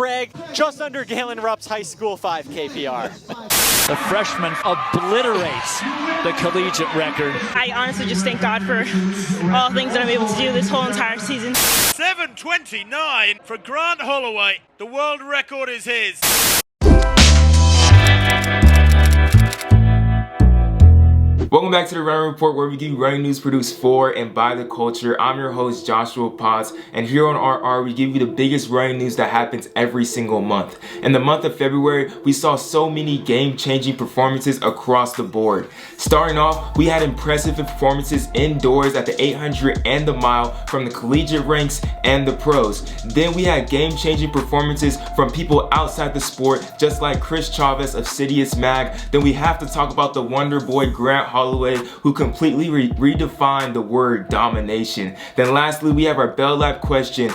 brag, just under Galen Rupp's high school 5K PR. The freshman obliterates the collegiate record. I honestly just thank God for all the things that I'm able to do this whole entire season. 7:29 for Grant Holloway. The world record is his. Welcome back to the Running Report, where we give you running news produced for and by the culture. I'm your host, Joshua Potts, and here on RR, we give you the biggest running news that happens every single month. In the month of February, we saw so many game-changing performances across the board. Starting off, we had impressive performances indoors at the 800 and the mile from the collegiate ranks and the pros. Then we had game-changing performances from people outside the sport, just like Chris Chavez of Sidious Mag. Then we have to talk about the wonder boy Grant Holloway, who completely redefined the word domination. Then lastly, we have our Bell Lab question.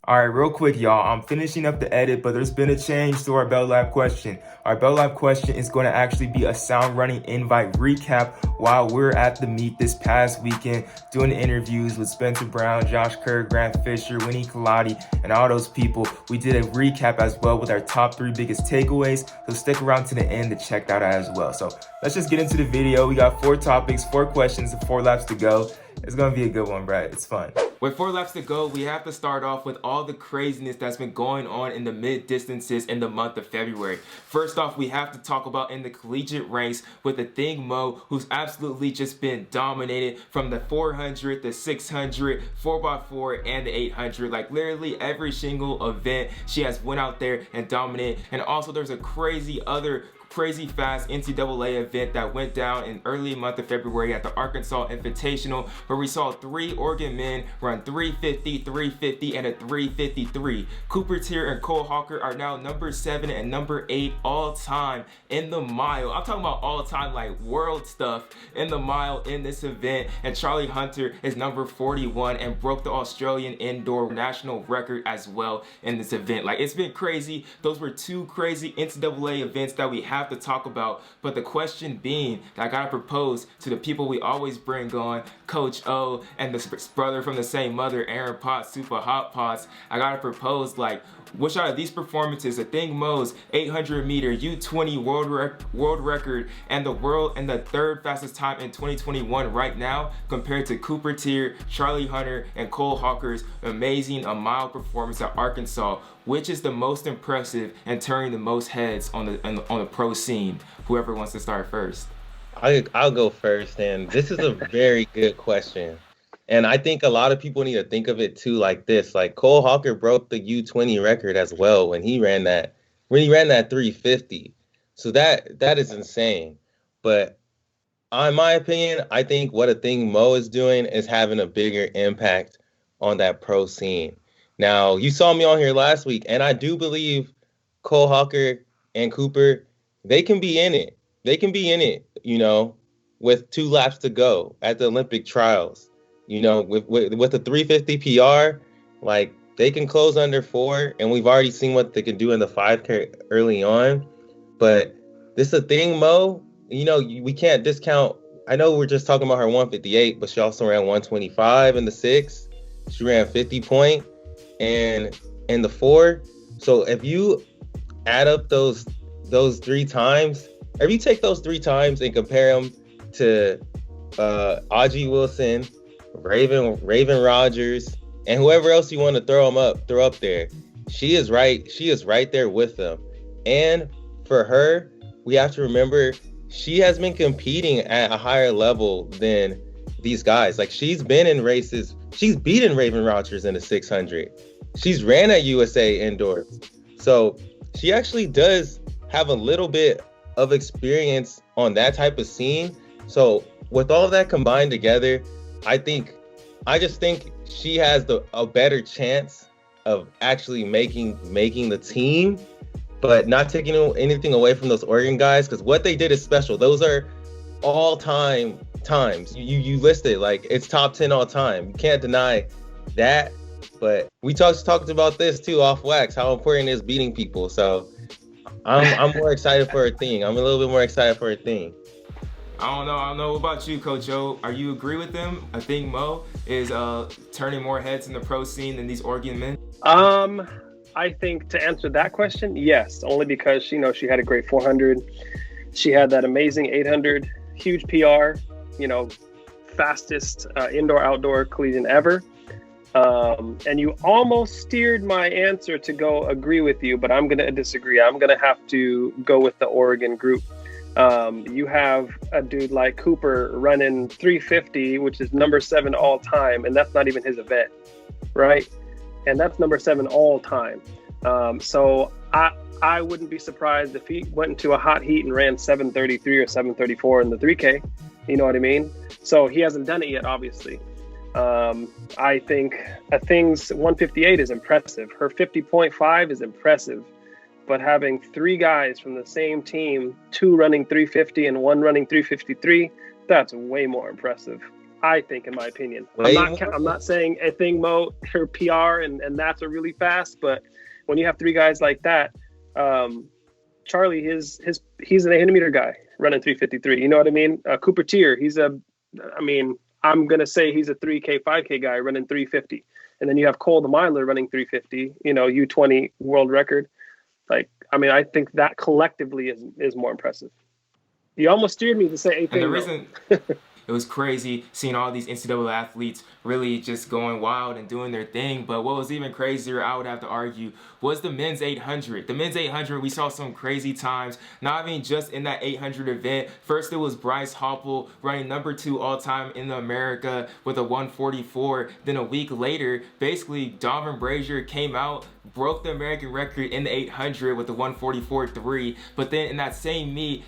Alright, real quick, y'all. I'm finishing up the edit, but there's been a change to our Bell Lab question. Our Bell Lab question is going to actually be a sound running invite recap while we're at the meet this past weekend, doing interviews with Spencer Brown, Josh Kerr, Grant Fisher, Winnie Colati, and all those people. We did a recap as well with our top 3 biggest takeaways, so stick around to the end to check that out as well. So let's just get into the video. We got 4 topics, 4 questions, and 4 laps to go. It's going to be a good one, Brad. It's fun. With 4 laps to go, we have to start off with all the craziness that's been going on in the mid-distances in the month of February. First off, we have to talk about in the collegiate ranks with Athing Mo, who's absolutely just been dominated from the 400, the 600, 4x4, and the 800. Like literally every single event, she has went out there and dominated. And also there's a crazy fast NCAA event that went down in early month of February at the Arkansas Invitational, where we saw 3 Oregon men run 350, 350, and a 353. Cooper Teare and Cole Hocker are now number 7 and number 8 all time in the mile. I'm talking about all time, like world stuff in the mile in this event. And Charlie Hunter is number 41 and broke the Australian indoor national record as well in this event. Like, it's been crazy. Those were 2 crazy NCAA events that we have to talk about, but the question being that I gotta propose to the people we always bring on, Coach O and the brother from the same mother, Aaron Potts, Super Hot Pots. I gotta propose, like, which out of these performances, Athing Mo's 800 meter U20 world record and the 3rd fastest time in 2021 right now, compared to Cooper Teare, Charlie Hunter, and Cole Hocker's amazing mile performance at Arkansas, which is the most impressive and turning the most heads on the pro scene? Whoever wants to start first. I'll go first, and this is a very good question. And I think a lot of people need to think of it too like this. Like, Cole Hocker broke the U20 record as well when he ran that 350. So that is insane. But in my opinion, I think what Athing Mo is doing is having a bigger impact on that pro scene. Now, you saw me on here last week, and I do believe Cole Hocker and Cooper, they can be in it. They can be in it, you know, with 2 laps to go at the Olympic trials. You know, with a 350 PR, like, they can close under 4, and we've already seen what they can do in the 5K early on. But this Athing Mo, you know, we can't discount. I know we're just talking about her 158, but she also ran 125 in the 6. She ran 50 point and in the 4. So if you add up those 3 times, if you take those 3 times and compare them to Audrey Wilson, Raven Rogers, and whoever else you want to throw up there, she is right there with them. And for her, we have to remember she has been competing at a higher level than these guys. Like, she's been in races. She's beaten Raven Rogers in the 600. She's ran at USA indoors. So she actually does have a little bit of experience on that type of scene. So with all of that combined together, I just think she has a better chance of actually making the team, but not taking anything away from those Oregon guys, because what they did is special. Those are all-time times. You listed, like, it's top 10 all time. You can't deny that. But we talked about this too off wax, how important it is beating people. So I'm more excited for Athing. I'm a little bit more excited for Athing. I don't know. What about you, Coach O? Are you agree with them? Athing Mo is turning more heads in the pro scene than these Oregon men? I think to answer that question, yes, only because she had a great 400. She had that amazing 800, huge PR, fastest indoor-outdoor collegian ever. And you almost steered my answer to go agree with you, but I'm going to disagree. I'm going to have to go with the Oregon group. You have a dude like Cooper running 350, which is number 7 all time, and that's not even his event, right? And that's number 7 all time. So I wouldn't be surprised if he went into a hot heat and ran 733 or 734 in the 3K. You know what I mean? So he hasn't done it yet, obviously. I think Athing's 158 is impressive. Her 50.5 is impressive. But having 3 guys from the same team, 2 running 350 and 1 running 353, that's way more impressive, I think, in my opinion. I'm not saying Athing Mo, her PR, and that's a really fast, but when you have 3 guys like that, Charlie, he's an 800-meter guy running 353. You know what I mean? Cooper Teare, I'm going to say he's a 3K, 5K guy running 350. And then you have Cole the Miler running 350, U20 world record. I think that collectively is more impressive. You almost steered me to say Athing. And the reason it was crazy seeing all these NCAA athletes really just going wild and doing their thing. But what was even crazier, I would have to argue, was the men's 800. The men's 800, we saw some crazy times, not even just in that 800 event. First, it was Bryce Hoppel running number 2 all-time in America with a 144. Then a week later, basically, Donavan Brazier came out, broke the American record in the 800 with the 144.3. But then in that same meet,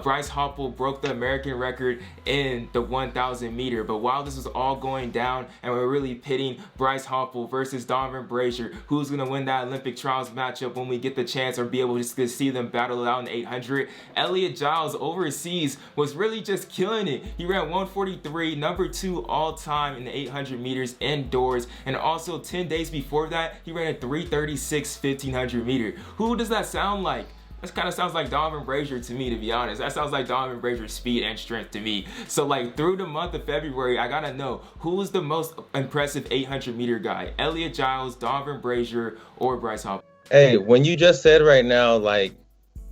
Bryce Hoppel broke the American record in the 1,000 meter. But while this was all going down and we're really pitting Bryce Hoppel versus Donavan Brazier, who's going to win that Olympic trials matchup when we get the chance or be able just to see them battle it out in the 800, Elliot Giles overseas was really just killing it. He ran 143, number 2 all time in the 800 meters indoors. And also 10 days before that, he ran a 336 1,500 meter. Who does that sound like? That kind of sounds like Donavan Brazier to me, to be honest. That sounds like Donavan Brazier's speed and strength to me. So through the month of February, I gotta know, who is the most impressive 800 meter guy? Elliot Giles, Donavan Brazier, or Bryce Hoppel? Hey, when you just said right now,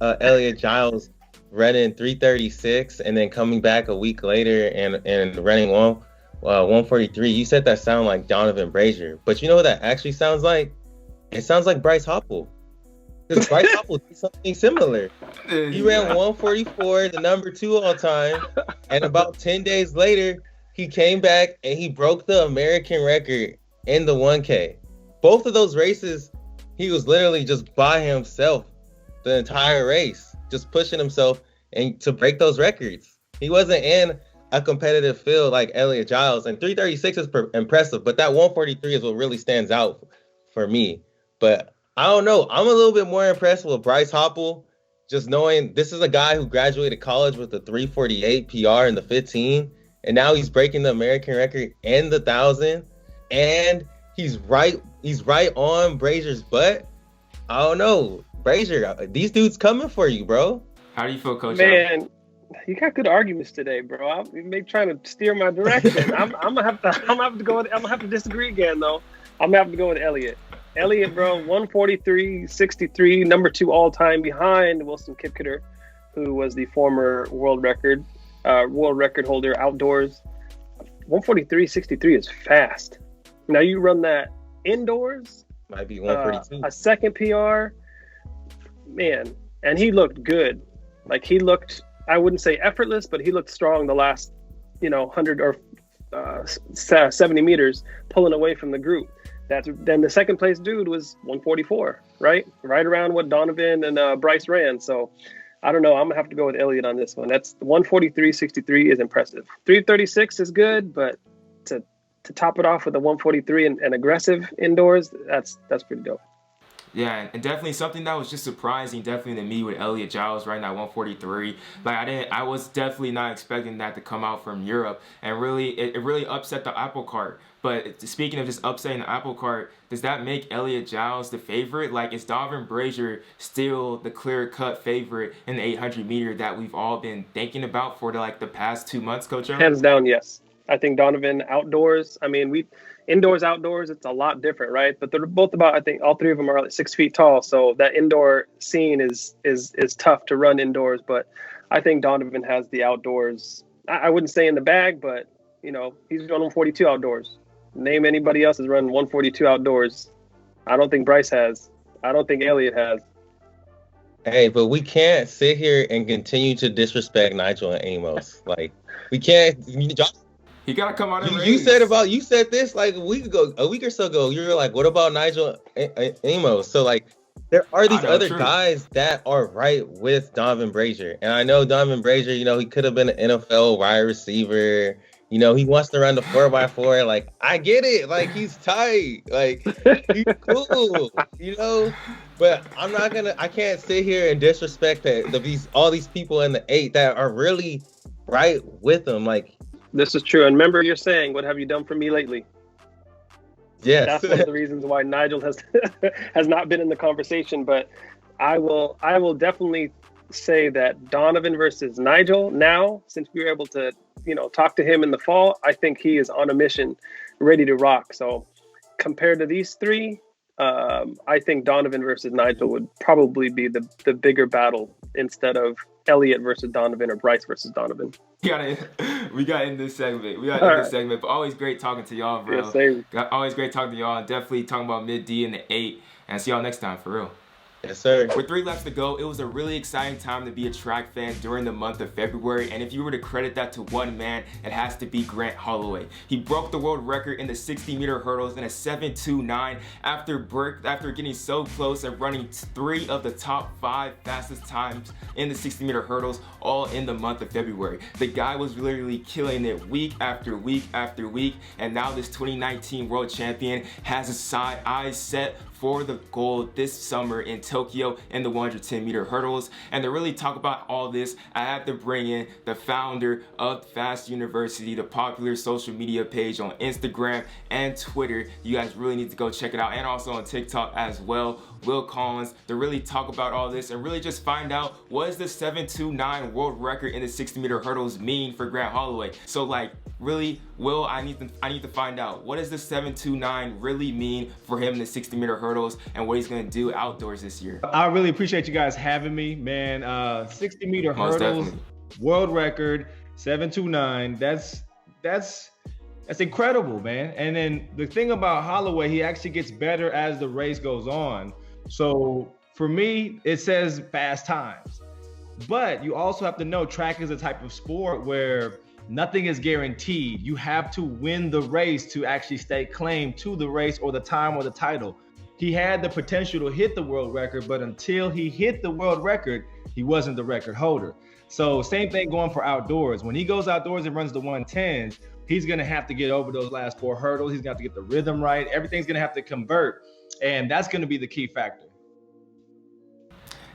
Elliot Giles running 336 and then coming back a week later and running 143, you said that sound like Donavan Brazier. But you know what that actually sounds like? It sounds like Bryce Hoppel. Because Bryce Hoppel did something similar. He ran 144, the number 2 all time, and about 10 days later, he came back and he broke the American record in the 1K. Both of those races, he was literally just by himself the entire race, just pushing himself and to break those records. He wasn't in a competitive field like Elliot Giles, and 336 is impressive, but that 143 is what really stands out for me. But I don't know. I'm a little bit more impressed with Bryce Hoppel, just knowing this is a guy who graduated college with a 348 PR in the 15, and now he's breaking the American record in the 1,000, and he's right on Brazier's butt. I don't know. Brazier, these dudes coming for you, bro. How do you feel, Coach? Man, you got good arguments today, bro. You may trying to steer my direction. I'm gonna have to disagree again, though. I'm gonna have to go with Elliot. Elliot, bro, 143.63, number 2 all time behind Wilson Kipketer, who was the former world record holder outdoors. 143.63 is fast. Now you run that indoors, might be 142. A second PR, man, and he looked good. He looked, I wouldn't say effortless, but he looked strong the last, 100 or 70 meters, pulling away from the group. Then the second place dude was 144, right around what Donavan and Bryce ran. So I don't know. I'm gonna have to go with Elliot on this one. That's 143.63 is impressive. 336 is good, but to top it off with a 143 and aggressive indoors, that's pretty dope. Yeah, and definitely something that was just surprising, definitely to me, with Elliot Giles running at 143. I was definitely not expecting that to come out from Europe, and it really upset the apple cart. But speaking of just upsetting the apple cart, does that make Elliot Giles the favorite? Is Donavan Brazier still the clear-cut favorite in the 800 meter that we've all been thinking about for the past 2 months, Coach? Hands down, yes. I think Donavan outdoors. I mean, indoors, outdoors, it's a lot different, right? But they're both about, I think all three of them are like 6 feet tall. So that indoor scene is tough to run indoors. But I think Donavan has the outdoors. I wouldn't say in the bag, but he's run 142 outdoors. Name anybody else has run 142 outdoors. I don't think Bryce has. I don't think Elliot has. Hey, but we can't sit here and continue to disrespect Nigel and Amos. Like, we can't. He gotta come out and you said this like a week or so ago. You were like, what about Nigel Amos? So like, there are these other guys that are right with Donavan Brazier, and I know Donavan Brazier. He could have been an NFL wide receiver. He wants to run the 4x4. Like, I get it. Like, he's tight. Like, he's cool. But I can't sit here and disrespect all these people in the 8 that are really right with him. Like, this is true. And remember, you're saying, "What have you done for me lately?" Yes. That's one of the reasons why Nigel has not been in the conversation. But I will definitely say that Donavan versus Nigel now, since we were able to, talk to him in the fall, I think he is on a mission, ready to rock. So compared to these three, I think Donavan versus Nigel would probably be the bigger battle instead of Elliot versus Donavan or Bryce versus Donavan. We got in this segment. But always great talking to y'all, bro. Yeah, same. Always great talking to y'all. Definitely talking about mid D in the 8. And see y'all next time, for real. Yes, sir. With 3 laps to go, it was a really exciting time to be a track fan during the month of February, and if you were to credit that to one man, it has to be Grant Holloway. He broke the world record in the 60-meter hurdles in a 7.29 after getting so close and running 3 of the top 5 fastest times in the 60-meter hurdles, all in the month of February. The guy was literally killing it week after week after week, and now this 2019 world champion has his eyes set for the gold this summer in Tokyo in the 110-meter hurdles. And to really talk about all this, I had to bring in the founder of Fast University, the popular social media page on Instagram and Twitter. You guys really need to go check it out, and also on TikTok as well, Will Collins, to really talk about all this and really just find out, what does the 7.29 world record in the 60-meter hurdles mean for Grant Holloway? So like, really, Will, I need to find out, what does the 7.29 really mean for him in the 60-meter hurdles and what he's going to do outdoors this year? I really appreciate you guys having me, man. 60-meter hurdles, definitely. World record, 7.29. That's incredible, man. And then the thing about Holloway, he actually gets better as the race goes on. So for me, it says fast times. But you also have to know track is a type of sport where nothing is guaranteed. You have to win the race to actually stake claim to the race or the time or the title. He had the potential to hit the world record, but until he hit the world record, he wasn't the record holder. So same thing going for outdoors. When he goes outdoors and runs the 110s, he's going to have to get over those last 4 hurdles. He's going to have to get the rhythm right. Everything's going to have to convert. And that's going to be the key factor.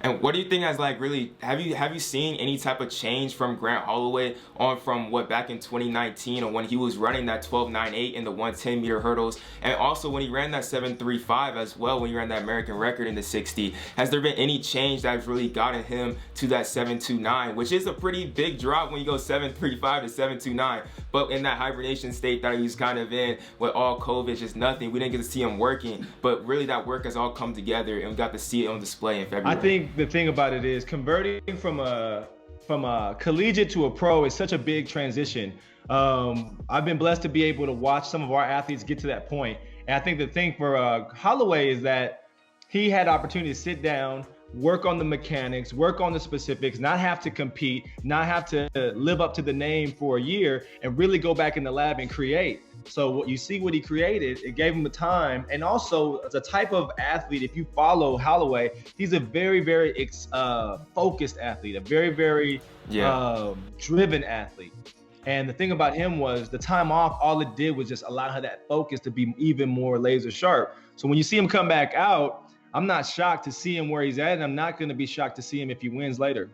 And what do you think has like really, have you seen any type of change from Grant Holloway on from what back in 2019 or when he was running that 12.98 in the 110-meter hurdles, and also when he ran that 7.35 as well, when he ran that American record in the 60? Has there been any change that's really gotten him to that 7.29, which is a pretty big drop when you go 7.35 to 7.29, but in that hibernation state that he was kind of in with all COVID, just nothing, we didn't get to see him working, but really that work has all come together and we got to see it on display in February. I think the thing about it is converting from a collegiate to a pro is such a big transition. I've been blessed to be able to watch some of our athletes get to that point. And I think the thing for Holloway is that he had opportunity to sit down, work on the mechanics, work on the specifics, not have to compete, not have to live up to the name for a year, and really go back in the lab and create. So what you see what he created, it gave him the time. And also the type of athlete, if you follow Holloway, he's a very, very focused athlete, a very, very driven athlete. And the thing about him was the time off, all it did was just allow her that focus to be even more laser sharp. So when you see him come back out, I'm not shocked to see him where he's at, and I'm not going to be shocked to see him if he wins later.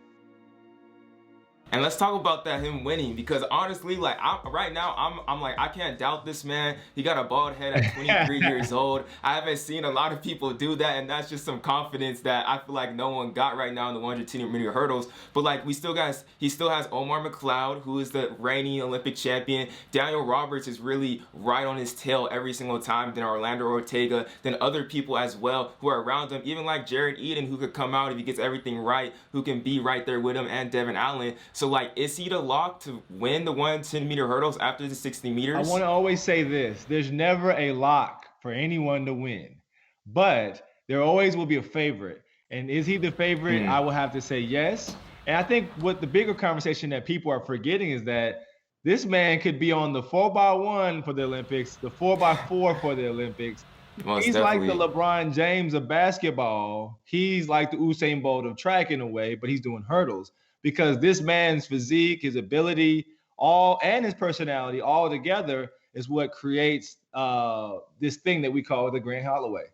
And let's talk about that, him winning, because honestly, like right now, I'm like, I can't doubt this man. He got a bald head at 23 years old. I haven't seen a lot of people do that, and that's just some confidence that I feel like no one got right now in the 110-meter hurdles. But like, he still has Omar McLeod, who is the reigning Olympic champion. Daniel Roberts is really right on his tail every single time. Then Orlando Ortega, then other people as well who are around him, even like Jared Eden, who could come out if he gets everything right, who can be right there with him, and Devin Allen. So like, is he the lock to win the 110-meter hurdles after the 60 meters? I want to always say this. There's never a lock for anyone to win, but there always will be a favorite. And is he the favorite? I will have to say yes. And I think what the bigger conversation that people are forgetting is that this man could be on the 4x1 for the Olympics, the 4x4 for the Olympics. He's like the LeBron James of basketball. He's like the Usain Bolt of track in a way, but he's doing hurdles. Because this man's physique, his ability, and his personality all together is what creates this thing that we call the Grant Holloway.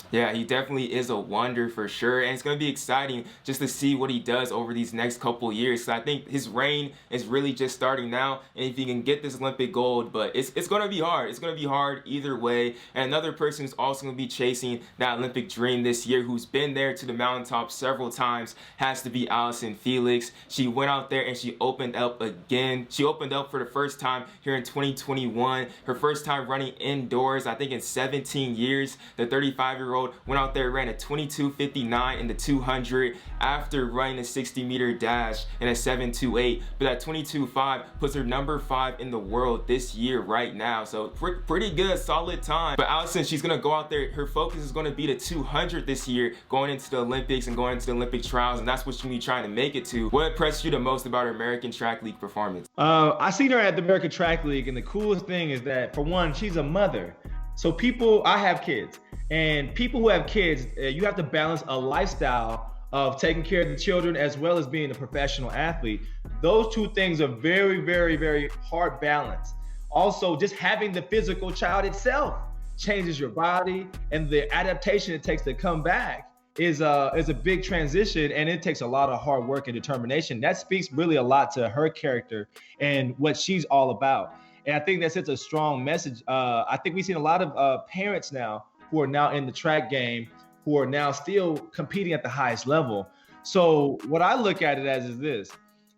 Yeah, he definitely is a wonder for sure, and it's going to be exciting just to see what he does over these next couple years. So I think his reign is really just starting now, and if he can get this Olympic gold, but it's going to be hard. It's going to be hard either way. And another person who's also going to be chasing that Olympic dream this year, who's been there to the mountaintop several times, has to be Allyson Felix. She went out there and she opened up again. She opened up for the first time here in 2021. Her first time running indoors, I think in 17 years. The 35-year-old went out there, ran a 22:59 in the 200 after running a 60-meter dash in a 7:28. But that 22:5 puts her number 5 in the world this year right now. So pretty good, solid time. But Allyson, she's going to go out there. Her focus is going to be the 200 this year, going into the Olympics and going into the Olympic trials. And that's what she's going to be trying to make it to. What impressed you the most about her American Track League performance? I seen her at the American Track League, and the coolest thing is that, for one, she's a mother. So I have kids. And people who have kids, you have to balance a lifestyle of taking care of the children as well as being a professional athlete. Those two things are very, very, very hard balance. Also, just having the physical child itself changes your body, and the adaptation it takes to come back is a big transition, and it takes a lot of hard work and determination. That speaks really a lot to her character and what she's all about. And I think that sends a strong message. I think we've seen a lot of parents now who are now in the track game, who are now still competing at the highest level. So what I look at it as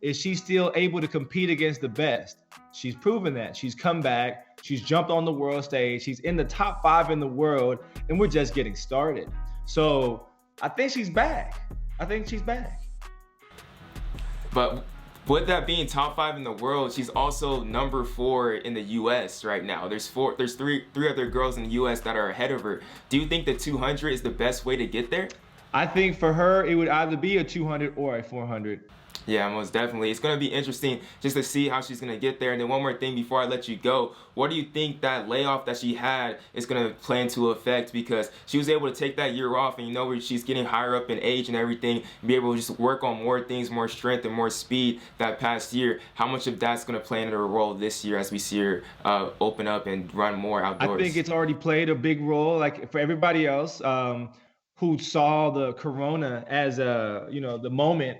is she's still able to compete against the best. She's proven that. She's come back, she's jumped on the world stage, she's in the top 5 in the world, and we're just getting started. So I think she's back. But with that being top 5 in the world, she's also number 4 in the U.S. right now. There's three other girls in the U.S. that are ahead of her. Do you think the 200 is the best way to get there? I think for her, it would either be a 200 or a 400. Yeah, most definitely. It's going to be interesting just to see how she's going to get there. And then one more thing before I let you go. What do you think that layoff that she had is going to play into effect? Because she was able to take that year off, and where she's getting higher up in age and everything, and be able to just work on more things, more strength and more speed that past year. How much of that's going to play into her role this year as we see her open up and run more outdoors? I think it's already played a big role, like for everybody else who saw the corona as the moment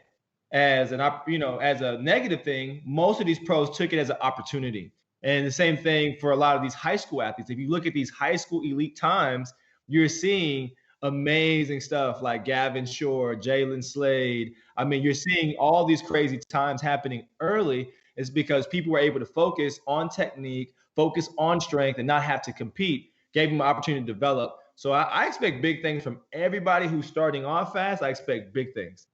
as a negative thing. Most of these pros took it as an opportunity. And the same thing for a lot of these high school athletes. If you look at these high school elite times, you're seeing amazing stuff like Gavin Shore, Jalen Slade. I mean, you're seeing all these crazy times happening early. It's because people were able to focus on technique, focus on strength, and not have to compete. Gave them an opportunity to develop. So I expect big things from everybody who's starting off fast. I expect big things.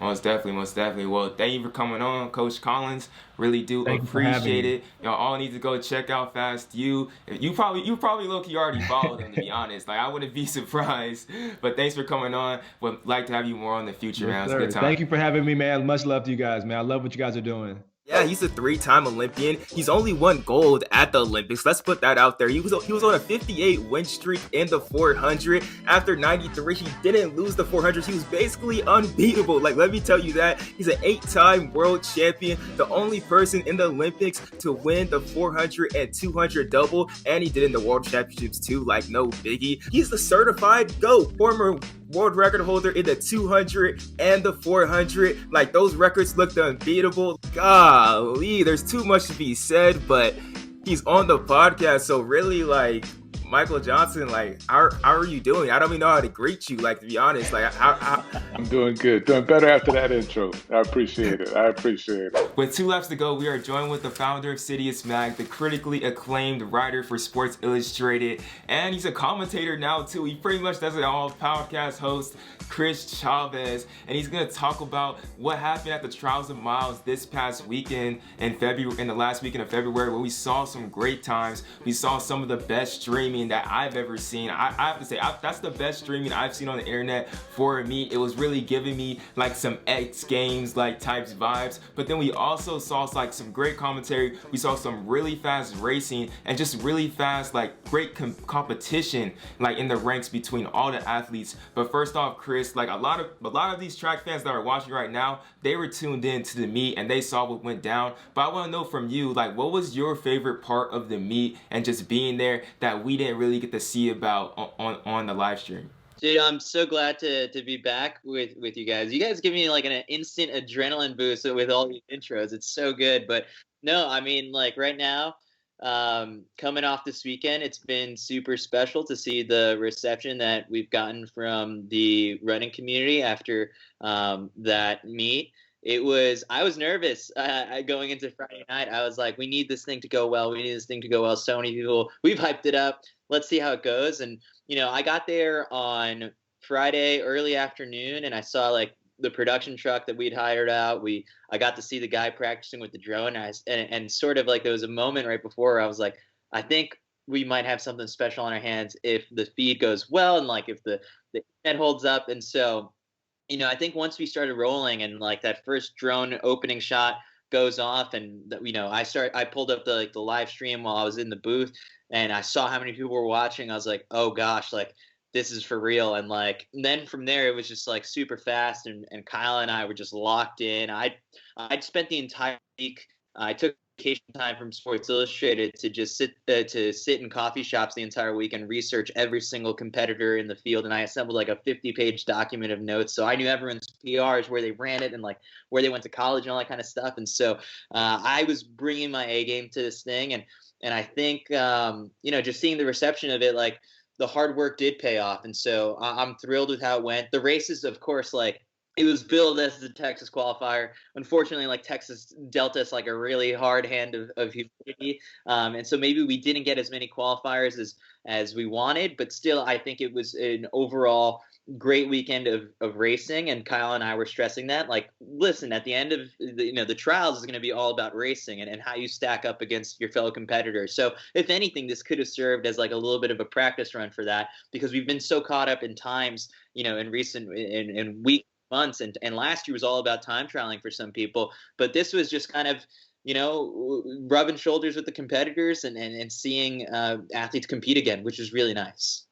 Most definitely. Well, thank you for coming on, Coach Collins. Really do appreciate it. Y'all all need to go check out Fast You. You probably low-key already followed them, to be honest. Like, I wouldn't be surprised. But thanks for coming on. Would like to have you more in the future, man. It's a good time. Thank you for having me, man. Much love to you guys, man. I love what you guys are doing. Yeah, he's a 3-time Olympian. He's only won gold at the Olympics. Let's put that out there. He was on a 58 win streak in the 400. After 93, he didn't lose the 400. He was basically unbeatable. Like, let me tell you that. He's an 8-time world champion, the only person in the Olympics to win the 400 and 200 double, and he did in the world championships too, like no biggie. He's the certified GOAT, former world record holder in the 200 and the 400. Like, those records looked unbeatable. Golly, there's too much to be said, but he's on the podcast, so really, like, Michael Johnson, like, how are you doing? I don't even know how to greet you, like, to be honest. Like, how... I'm doing good. Doing better after that intro. I appreciate it. With 2 laps to go, we are joined with the founder of Sidious Mag, the critically acclaimed writer for Sports Illustrated, and he's a commentator now, too. He pretty much does it all, podcast host, Chris Chavez, and he's going to talk about what happened at the Trials of Miles this past weekend in the last weekend of February, where we saw some great times. We saw some of the best streaming that I've ever seen. I have to say, that's the best streaming I've seen on the internet for a meet. It was really giving me like some X Games like types vibes, but then we also saw like some great commentary. We saw some really fast racing and just really fast, like, great competition, like, in the ranks between all the athletes. But first off, Chris, like, a lot of these track fans that are watching right now, they were tuned in to the meet and they saw what went down. But I want to know from you, like, what was your favorite part of the meet and just being there that we didn't really get to see about on the live stream? Dude, I'm so glad to be back with you guys. You guys give me like an instant adrenaline boost with all these intros. It's so good. But no, I mean, like, right now, coming off this weekend, it's been super special to see the reception that we've gotten from the running community after that meet. I was nervous going into Friday night. I was like, we need this thing to go well. So many people, we've hyped it up. Let's see how it goes. And, you know, I got there on Friday early afternoon and I saw like the production truck that we'd hired out. I got to see the guy practicing with the drone and sort of like there was a moment right before where I was like, I think we might have something special on our hands if the feed goes well and like if the internet holds up. And so, you know, I think once we started rolling and like that first drone opening shot goes off and, you know, I pulled up the live stream while I was in the booth and I saw how many people were watching. I was like, oh gosh, like this is for real. And like, then from there, it was just like super fast and Kyle and I were just locked in. I'd spent the entire week. I took vacation time from Sports Illustrated to just sit in coffee shops the entire week and research every single competitor in the field. And I assembled like a 50-page document of notes. So I knew everyone's PRs, where they ran it and like where they went to college and all that kind of stuff. And so I was bringing my A game to this thing. And I think, you know, just seeing the reception of it, like the hard work did pay off. And so I'm thrilled with how it went. The races, of course, like, it was billed as the Texas qualifier. Unfortunately, like Texas dealt us like a really hard hand of humidity. And so maybe we didn't get as many qualifiers as we wanted, but still I think it was an overall great weekend of racing. And Kyle and I were stressing that, like, listen, at the end of the trials is going to be all about racing and how you stack up against your fellow competitors. So if anything, this could have served as like a little bit of a practice run for that, because we've been so caught up in times, you know, in weeks, months, and last year was all about time trialing for some people, but this was just kind of, you know, rubbing shoulders with the competitors and seeing athletes compete again, which is really nice.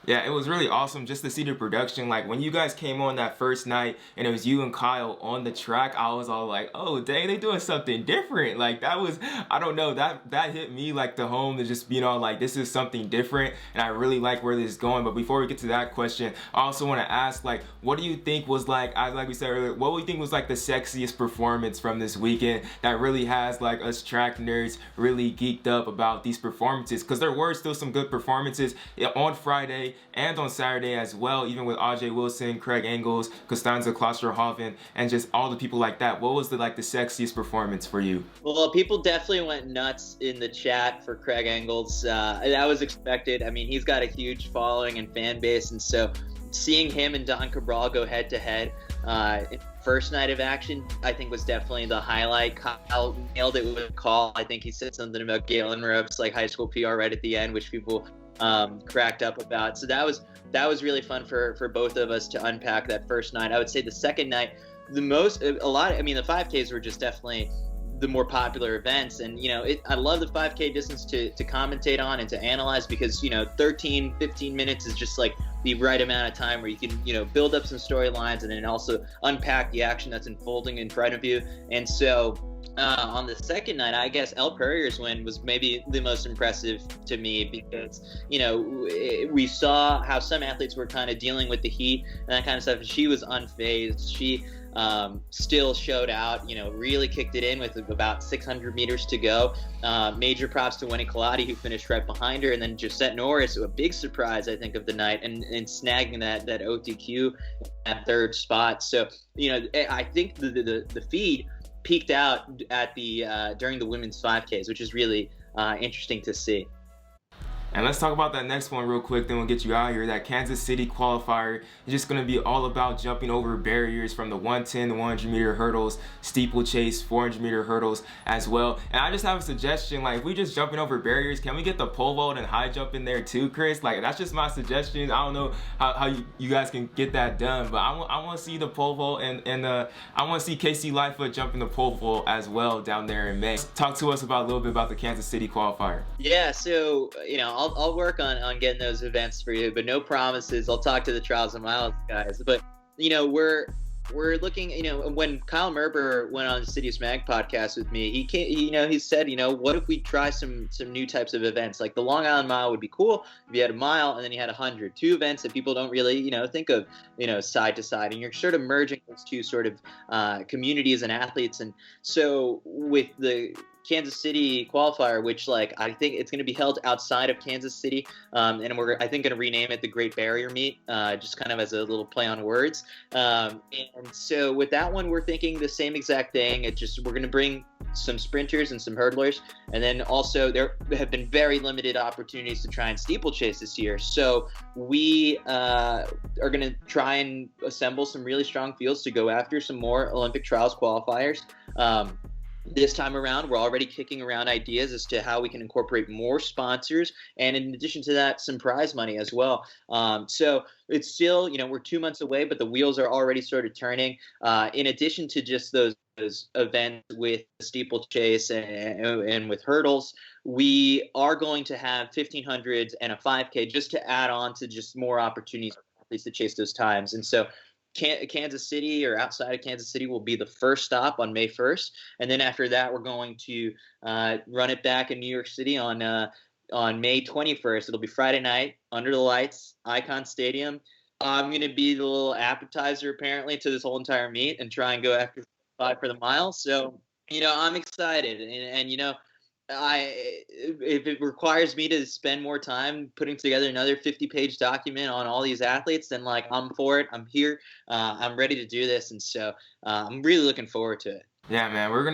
Yeah, it was really awesome just to see the production. Like, when you guys came on that first night and it was you and Kyle on the track, I was all like, oh, dang, they doing something different. Like, that was, I don't know, that hit me like the home to just, you know, like, this is something different, and I really like where this is going. But before we get to that question, I also want to ask, like, what do you think was like we said earlier, what do you think was like the sexiest performance from this weekend that really has like us track nerds really geeked up about these performances? Because there were still some good performances on Friday and on Saturday as well, even with AJ Wilson, Craig Engels, Costanza Klosterhoffen, and just all the people like that. What was the sexiest performance for you? Well, people definitely went nuts in the chat for Craig Engels. That was expected. I mean, he's got a huge following and fan base, and so seeing him and Don Cabral go head to head first night of action, I think, was definitely the highlight. Kyle nailed it with a call. I think he said something about Galen Rupp's like high school PR right at the end, which people cracked up about. So that was really fun for both of us to unpack that first night. I would say the second night, the 5Ks were just definitely the more popular events. And, I love the 5K distance to commentate on and to analyze, because, 13, 15 minutes is just like the right amount of time where you can, build up some storylines and then also unpack the action that's unfolding in front of you. And so on the second night, I guess El Perrier's win was maybe the most impressive to me, because, we saw how some athletes were kind of dealing with the heat and that kind of stuff. And she was unfazed. She still showed out, really kicked it in with about 600 meters to go. Major props to Winnie Colati, who finished right behind her, and then Josette Norris, a big surprise, I think, of the night, and snagging that OTQ at third spot. So, I think the feed peaked out at the during the women's 5Ks, which is really interesting to see. And let's talk about that next one real quick, then we'll get you out of here. That Kansas City qualifier is just going to be all about jumping over barriers from the 110 to 100 meter hurdles, steeplechase, 400 meter hurdles as well. And I just have a suggestion, like, if we just jumping over barriers, can we get the pole vault and high jump in there too, Chris? Like, that's just my suggestion. I don't know how you guys can get that done, but I want to see the pole vault and I want to see Casey Lightfoot jumping the pole vault as well down there in May. Talk to us about a little bit about the Kansas City qualifier. Yeah, so, I'll work on getting those events for you, but no promises. I'll talk to the Trials and Miles guys. But, we're looking, when Kyle Merber went on the Citius Mag podcast with me, he said, what if we try some new types of events? Like the Long Island Mile would be cool if you had a mile and then you had 100. Two events that people don't really, think of, side to side. And you're sort of merging those two sort of communities and athletes. And so with the Kansas City qualifier, which I think it's going to be held outside of Kansas City, and we're I think going to rename it the Great Barrier Meet, just kind of as a little play on words. And so with that one, we're thinking the same exact thing. We're going to bring some sprinters and some hurdlers, and then also there have been very limited opportunities to try and steeplechase this year. So we are going to try and assemble some really strong fields to go after some more Olympic trials qualifiers. This time around, we're already kicking around ideas as to how we can incorporate more sponsors, and in addition to that, some prize money as well. So it's still, we're 2 months away, but the wheels are already sort of turning. In addition to just those events with steeplechase and with hurdles, we are going to have 1500s and a 5K just to add on to just more opportunities for athletes to chase those times. And so Kansas City or outside of Kansas City will be the first stop on May 1st. And then after that, we're going to run it back in New York City on May 21st. It'll be Friday night under the lights, Icon Stadium. I'm going to be the little appetizer apparently to this whole entire meet and try and go after 5 for the mile. So, I'm excited. And if it requires me to spend more time putting together another 50-page document on all these athletes, then I'm for it. I'm here. I'm ready to do this. And so I'm really looking forward to it. Yeah, man, we're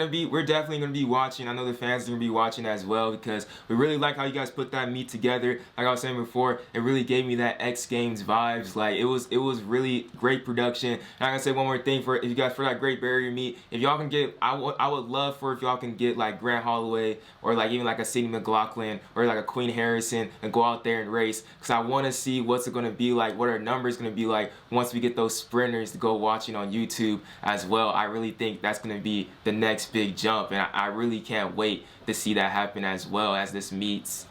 definitely gonna be watching. I know the fans are gonna be watching as well, because we really like how you guys put that meet together. Like I was saying before, it really gave me that X Games vibes. Like it was really great production. And I'm gonna say one more thing for that Great Barrier Meet. If y'all can get, I would love for if y'all can get like Grant Holloway or like even like a Sidney McLaughlin or like a Queen Harrison and go out there and race, because I want to see what's it gonna be like, what our numbers gonna be like once we get those sprinters to go watching on YouTube as well. I really think that's gonna be the next big jump, and I really can't wait to see that happen as well as these meets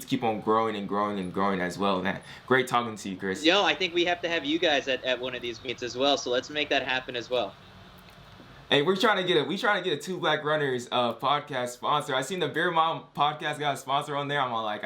keep on growing and growing and growing as well, man. Great talking to you, Chris. I think we have to have you guys at one of these meets as well, so let's make that happen as well. Hey, we trying to get a Two Black Runners podcast sponsor. I seen the Beer Mom podcast got a sponsor on there. I'm all like,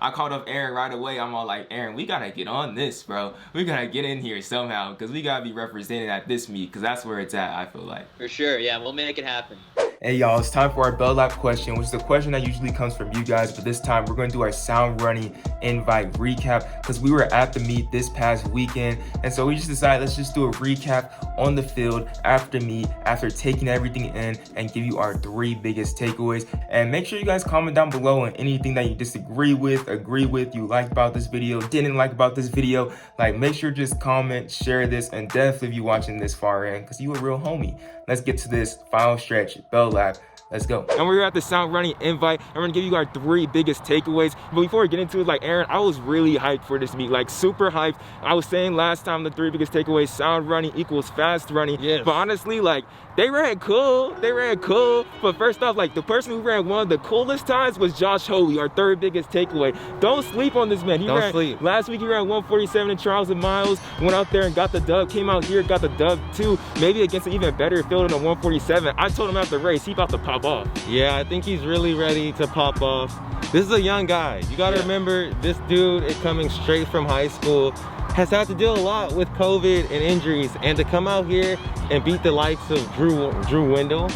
I called up Aaron right away. I'm all like, Aaron, we gotta get on this, bro. We gotta get in here somehow, because we gotta be represented at this meet, because that's where it's at, I feel like. For sure, yeah, we'll make it happen. Hey y'all, it's time for our Bell Lap question, which is a question that usually comes from you guys, but this time we're going to do our Sound Running invite recap, because we were at the meet this past weekend, and so we just decided let's just do a recap on the field after meet, after taking everything in, and give you our 3 biggest takeaways. And make sure you guys comment down below on anything that you disagree with, agree with, you liked about this video, didn't like about this video. Like, make sure just comment, share this, and definitely if you're watching this far in, because you a real homie. Let's get to this final stretch Bell Lap Let's go. And we're at the Sound Running invite. I'm gonna give you our 3 biggest takeaways. But before we get into it, like Aaron, I was really hyped for this meet, like super hyped. I was saying last time the 3 biggest takeaways, sound running equals fast running. Yes. But honestly, like, they ran cool. They ran cool. But first off, like, the person who ran one of the coolest times was Josh Holloway, our 3rd biggest takeaway. Don't sleep on this man. Don't sleep. Last week he ran 147 in trials and miles, went out there and got the dub, came out here, got the dub too, maybe against an even better field in a 147. I told him after the race, he about to pop off. Yeah, I think he's really ready to pop off. This is a young guy. You got to remember, this dude is coming straight from high school, has had to deal a lot with COVID and injuries, and to come out here and beat the likes of Drew Wendell,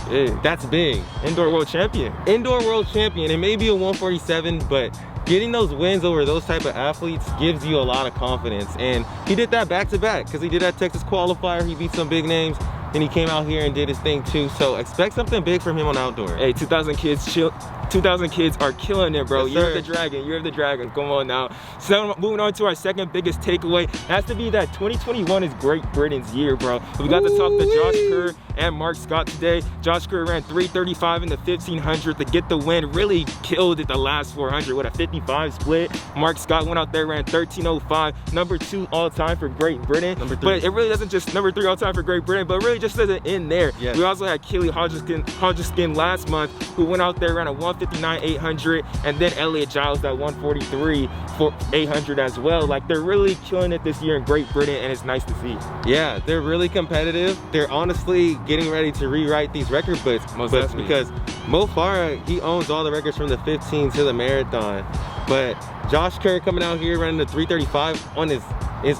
that's big. Indoor world champion. Indoor world champion. It may be a 147, but getting those wins over those type of athletes gives you a lot of confidence. And he did that back-to-back, because he did that Texas qualifier. He beat some big names. And he came out here and did his thing too. So expect something big from him on outdoor. Hey, 2,000 kids chill. 2,000 kids are killing it, bro. Yes, You're sir. the dragon. You're the dragon. Come on now. So moving on to our 2nd biggest takeaway, it has to be that 2021 is Great Britain's year, bro. We got to talk to Josh Kerr and Mark Scott today. Josh Kerr ran 3:35 in the 1500 to get the win. Really killed it the last 400 with a 55 split. Mark Scott went out there, ran 13:05, number 2 all time for Great Britain. Number 3. But it really doesn't just number 3 all time for Great Britain, but it really just doesn't end there. Yes. We also had Keely Hodgkin last month, who went out there, ran a 159-800, and then Elliot Giles that 143 for 800 as well. Like, they're really killing it this year in Great Britain, and it's nice to see. Yeah, they're really competitive. They're honestly getting ready to rewrite these record books. Most definitely. Because Mo Farah, he owns all the records from the 15 to the marathon. But Josh Kerr coming out here running the 3:35 on his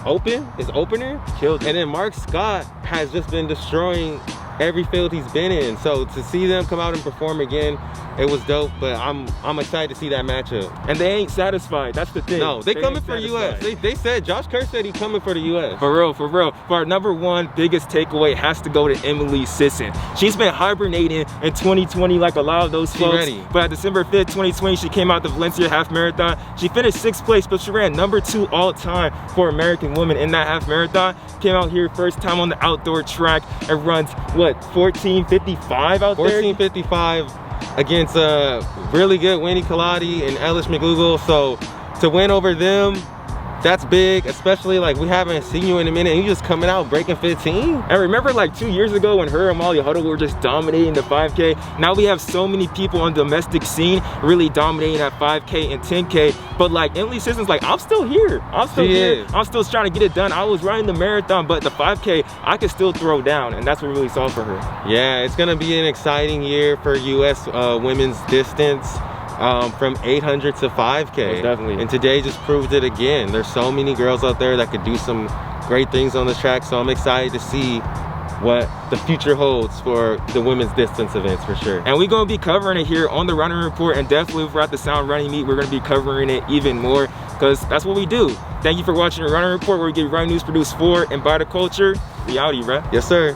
opener, Killed it. and then Mark Scott has just been destroying every field he's been in. So to see them come out and perform again, it was dope. But I'm excited to see that matchup. And they ain't satisfied. That's the thing. No, they coming ain't for satisfied. US. They said, Josh Kerr said he coming for the US. For real, for real. For our number 1 biggest takeaway has to go to Emily Sisson. She's been hibernating in 2020 like a lot of those folks. Ready. But on December 5th, 2020, she came out the Valencia half marathon. She finished 6th place, but she ran number 2 all time for American women in that half marathon. Came out here first time on the outdoor track and runs, what, 14:55 out there? 14:55 against really good Winnie Kaladi and Ellis McGougle. So to win over them, that's big, especially like we haven't seen you in a minute and you just coming out breaking 15. And remember like 2 years ago when her and Molly Huddle were just dominating the 5K? Now we have so many people on the domestic scene really dominating at 5K and 10K. But like Emily Sisson's like, I'm still here. I'm still here. I'm still trying to get it done. I was running the marathon, but the 5K, I could still throw down. And that's what we really saw for her. Yeah, it's gonna be an exciting year for US women's distance. From 800 to 5K. Most definitely. And today just proved it again. There's so many girls out there that could do some great things on the track, so I'm excited to see what the future holds for the women's distance events for sure. And we're going to be covering it here on the Running Report, and definitely if we're at the Sound Running Meet, we're going to be covering it even more because that's what we do. Thank you for watching the Running Report, where we get running news produced for and by the culture. We outie, bruh. Yes, sir.